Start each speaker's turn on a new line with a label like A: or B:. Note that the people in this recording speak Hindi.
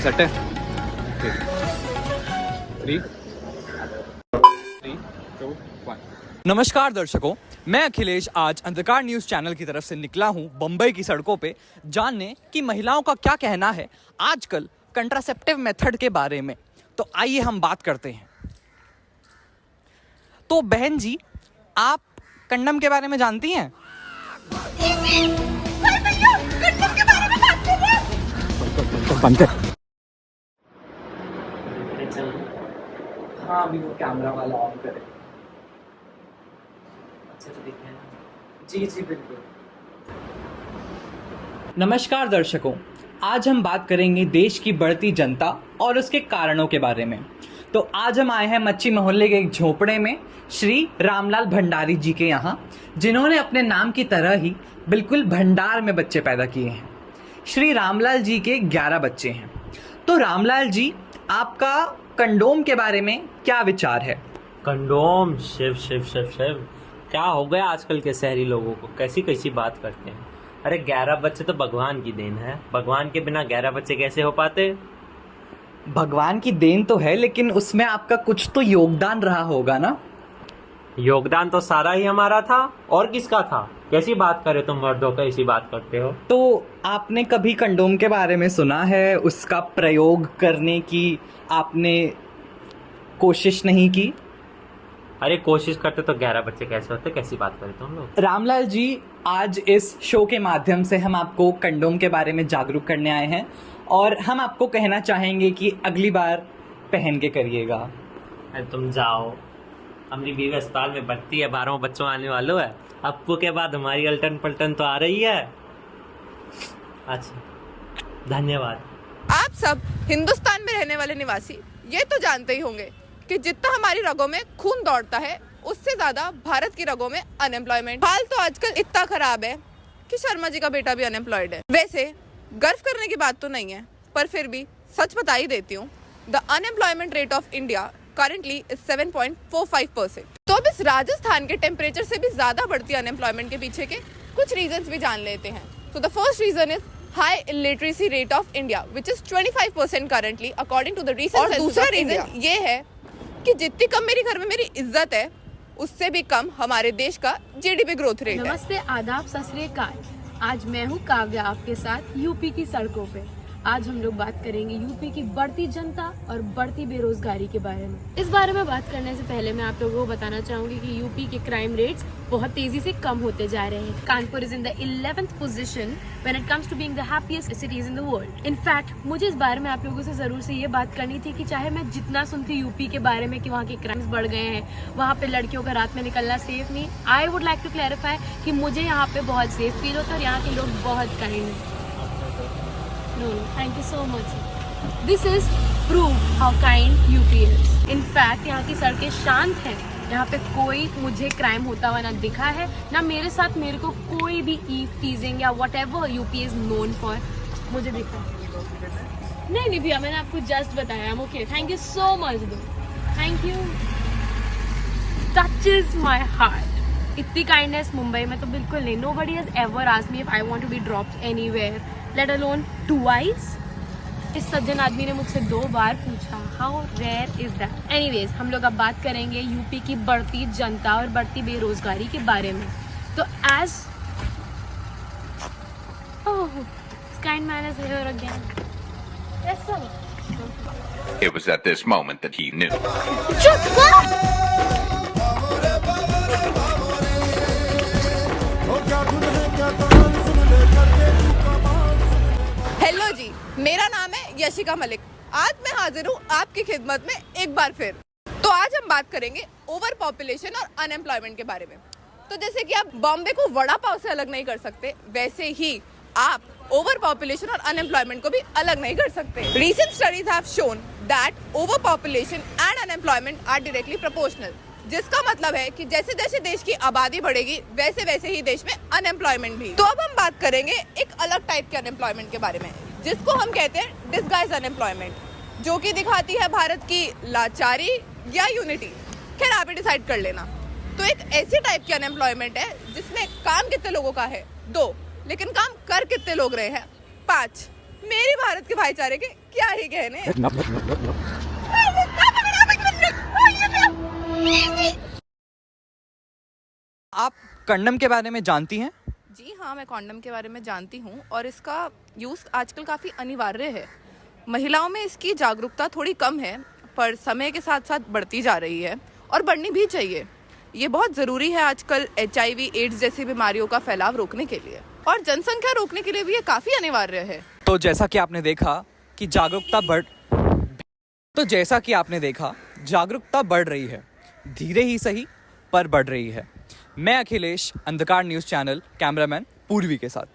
A: सेट है? 3, 2, 1। नमस्कार दर्शकों, मैं अखिलेश आज अंधकार न्यूज़ चैनल की तरफ से निकला हूं बंबई की सड़कों पे जानने कि महिलाओं का क्या कहना है आजकल कंट्रासेप्टिव मेथड के बारे में। तो आइए हम बात करते हैं। तो बहन जी, आप कंडम के बारे में जानती हैं? हाँ, अभी वो कैमरा वाला ऑन करे। अच्छा तो दिख रहा है ना? जी जी बिल्कुल। नमस्कार दर्शकों, आज हम बात करेंगे देश की बढ़ती जनता और उसके कारणों के बारे में। तो आज हम आए हैं मच्छी मोहल्ले के एक झोपड़े में श्री रामलाल भंडारी जी के यहाँ, जिन्होंने अपने नाम की तरह ही बिल्कुल भंडार में बच्चे पैदा किए हैं। श्री रामलाल जी के 11 बच्चे हैं। तो रामलाल जी, आपका कंडोम के बारे में क्या विचार है?
B: कंडोम? शिव शिव शिव शिव, क्या हो गया आजकल के शहरी लोगों को, कैसी कैसी बात करते हैं। अरे 11 बच्चे तो भगवान की देन है, भगवान के बिना 11 बच्चे कैसे हो पाते?
A: भगवान की देन तो है, लेकिन उसमें आपका कुछ तो योगदान रहा होगा ना?
B: योगदान तो सारा ही हमारा था, और किसका था? कैसी बात करे तुम, मर्दों का ऐसी बात करते हो।
A: तो आपने कभी कंडोम के बारे में सुना है? उसका प्रयोग करने की आपने कोशिश नहीं की?
B: अरे कोशिश करते तो 11 बच्चे कैसे होते, कैसी बात करे तुम लोग।
A: रामलाल जी, आज इस शो के माध्यम से हम आपको कंडोम के बारे में जागरूक करने आए हैं और हम आपको कहना चाहेंगे कि अगली बार पहन के करिएगा।
B: अरे तुम जाओ, हमारी बीवी अस्पताल में भर्ती है, 12 बच्चों आने वालों है, अप्पू के बाद हमारी अल्टन पल्टन तो आ रही है। अच्छा, धन्यवाद।
C: आप सब हिंदुस्तान में रहने वाले निवासी ये तो जानते ही होंगे कि जितना हमारी रगों में खून दौड़ता है, उससे ज्यादा भारत की रगों में अनएम्प्लॉयमेंट। हाल तो आजकल इतना खराब है कि शर्मा जी का बेटा भी अनएम्प्लॉयड है। वैसे गर्व करने की बात तो नहीं है, पर फिर भी सच बता ही देती हूँ। The unemployment rate of India currently is 7.45%। तो अब इस राजस्थान के टेम्परेचर से भी ज्यादा बढ़ती अनएम्प्लॉयमेंट के पीछे के कुछ रीजंस भी जान लेते हैं। तो the first reason is high illiteracy rate of India which is 25% currently according to the recent. और दूसरा रीजन ये है कि जितनी कम मेरी घर में मेरी इज्जत है, उससे भी कम हमारे देश का जीडीपी ग्रोथ रेट है।
D: नमस्ते, आदाब, सत श्री अकाल। आज मैं हूँ काव्या आपके साथ यूपी की सड़कों पे। आज हम लोग बात करेंगे यूपी की बढ़ती जनता और बढ़ती बेरोजगारी के बारे में। इस बारे में बात करने से पहले मैं आप लोगों को बताना चाहूंगी कि यूपी के क्राइम रेट्स बहुत तेजी से कम होते जा रहे हैं। Kanpur is in the 11th position when it comes to being the happiest cities in the world. In fact मुझे इस बारे में आप लोगों से जरूर से ये बात करनी थी कि चाहे मैं जितना सुनती यूपी के बारे में कि वहाँ के क्राइम्स बढ़ गए हैं, वहाँ पे लड़कियों का रात में निकलना सेफ नहीं, I would like to clarify कि मुझे यहाँ पे बहुत सेफ फील होता है और यहाँ के लोग बहुत काइंड हैं। No, thank you so much. This is proof how kind UP is. In fact, यहाँ की सड़कें शांत हैं। यहाँ पे कोई मुझे क्राइम होता हुआ ना दिखा है, ना मेरे साथ मेरे को कोई भी ईव टीजिंग या whatever UP is known for मुझे दिखा। नहीं भैया, मैंने आपको जस्ट बताया। I'm okay. Thank you so much though. Thank you. Touches my heart. इतनी काइंडनेस मुंबई में तो बिल्कुल नहीं। Nobody has ever asked me if I want to be dropped anywhere. Let alone twice. इस सज्जन आदमी ने मुझसे 2 बार पूछा। How rare is that? Anyways, हम लोग अब बात करेंगे यूपी की बढ़ती जनता और बढ़ती बेरोजगारी के बारे में। तो as oh, this kind man is here again. Yes sir.
E: It was at this moment that he knew.
C: Hello जी, मेरा नाम है यशिका मलिक। आज मैं हाजिर हूँ आपकी खिदमत में एक बार फिर। तो आज हम बात करेंगे ओवर पॉपुलेशन और अनएम्प्लॉयमेंट के बारे में। तो जैसे कि आप बॉम्बे को वड़ा पाव से अलग नहीं कर सकते, वैसे ही आप ओवर पॉपुलेशन और अनएम्प्लॉयमेंट को भी अलग नहीं कर सकते। Recent studies have shown that over population and unemployment are directly proportional, जिसका मतलब है कि जैसे जैसे देश की आबादी बढ़ेगी वैसे वैसे ही देश में अनएम्प्लॉयमेंट भी। तो अब हम बात करेंगे एक अलग टाइप के अनएम्प्लॉयमेंट के बारे में, जिसको हम कहते हैं डिस्गाइज अनएम्प्लॉयमेंट, जो कि दिखाती है भारत की लाचारी या यूनिटी। खैर आप ही डिसाइड कर लेना। तो एक ऐसी टाइप की अनएम्प्लॉयमेंट है जिसमें काम कितने लोगों का है 2, लेकिन काम कर कितने लोग रहे हैं 5। मेरे भारत के भाईचारे के क्या ही कहने।
A: आप कंडम के बारे में जानती हैं?
C: जी हाँ, मैं कॉन्डम के बारे में जानती हूँ और इसका यूज़ आजकल काफ़ी अनिवार्य है। महिलाओं में इसकी जागरूकता थोड़ी कम है, पर समय के साथ साथ बढ़ती जा रही है और बढ़नी भी चाहिए। ये बहुत ज़रूरी है आजकल HIV, एड्स जैसी बीमारियों का फैलाव रोकने के लिए, और जनसंख्या रोकने के लिए भी ये काफ़ी अनिवार्य है।
A: तो जैसा कि आपने देखा कि जागरूकता बढ़ रही है, धीरे ही सही पर बढ़ रही है। मैं अखिलेश, अंधकार न्यूज़ चैनल, कैमरामैन पूर्वी के साथ।